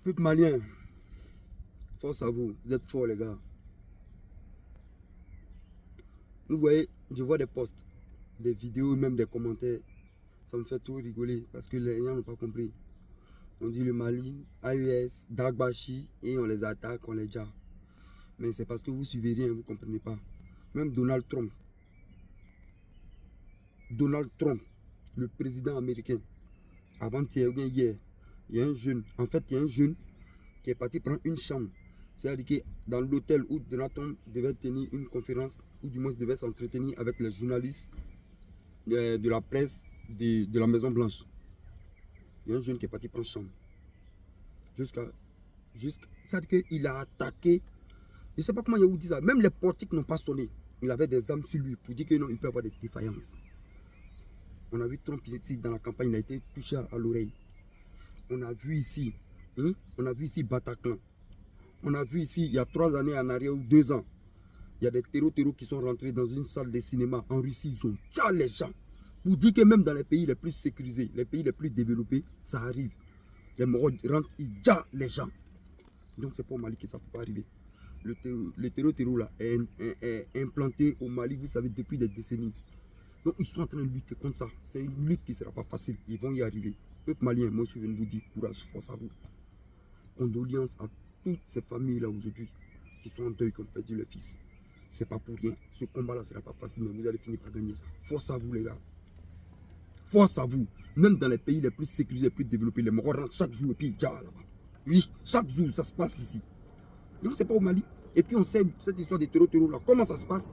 Peuple malien, force à vous. Vous êtes forts, les gars. Vous voyez, je vois des posts, des vidéos, même des commentaires. Ça me fait trop rigoler parce que les gens n'ont pas compris. On dit le Mali, AES, Dagbashi, et on les attaque, on les jarre. Mais c'est parce que vous suivez rien, vous ne comprenez pas. Même Donald Trump, le président américain, avant-hier ou bien hier, il y a un jeune, en fait, il y a un jeune qui est parti prendre une chambre. C'est-à-dire que dans l'hôtel où Donald Trump devait tenir une conférence, ou du moins devait s'entretenir avec les journalistes de la presse de la Maison Blanche. Il y a un jeune qui est parti prendre chambre. C'est-à-dire qu'il a attaqué. Je ne sais pas comment il vous dit ça. Même les portiques n'ont pas sonné. Il avait des armes sur lui pour dire que non, il peut avoir des défaillances. On a vu Trump ici dans la campagne, il a été touché à l'oreille. On a vu ici, Bataclan. On a vu ici, il y a 3 années en arrière ou 2 ans, il y a des terreaux qui sont rentrés dans une salle de cinéma en Russie. Ils ont tué les gens. Pour dire que même dans les pays les plus sécurisés, les pays les plus développés, ça arrive. Les morts rentrent, ils tuent les gens. Donc c'est pas au Mali que ça ne peut pas arriver. Le terreau là est implanté au Mali, vous savez, depuis des décennies. Donc ils sont en train de lutter contre ça. C'est une lutte qui ne sera pas facile. Ils vont y arriver. Peuple malien, moi je suis venu vous dire courage, force à vous. Condoléances à toutes ces familles là aujourd'hui qui sont en deuil, qui ont perdu leur fils. C'est pas pour rien. Ce combat là ne sera pas facile, mais vous allez finir par gagner ça. Force à vous les gars. Force à vous. Même dans les pays les plus sécurisés, les plus développés, les morts rentrent chaque jour et puis il y a là-bas. Oui, chaque jour ça se passe ici. Donc c'est pas au Mali. Et puis on sait cette histoire de terreau là, comment ça se passe,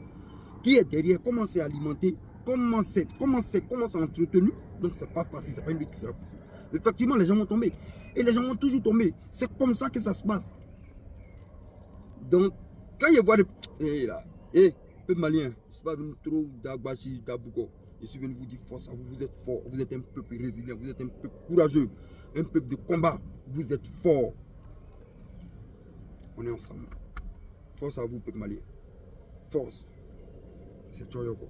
qui est derrière, comment c'est alimenté, comment c'est entretenu. Donc c'est pas facile, c'est pas une lutte qui sera facile. Effectivement, les gens vont tomber. Et les gens vont toujours tomber. C'est comme ça que ça se passe. Donc, quand il voit des... peuple malien, je ne suis pas venu trop d'Agbashi, d'Abouko. Je suis venu vous dire force à vous, vous êtes fort, vous êtes un peuple résilient, vous êtes un peuple courageux, un peuple de combat, vous êtes fort. On est ensemble. Force à vous, peuple malien. Force. C'est Choyoko.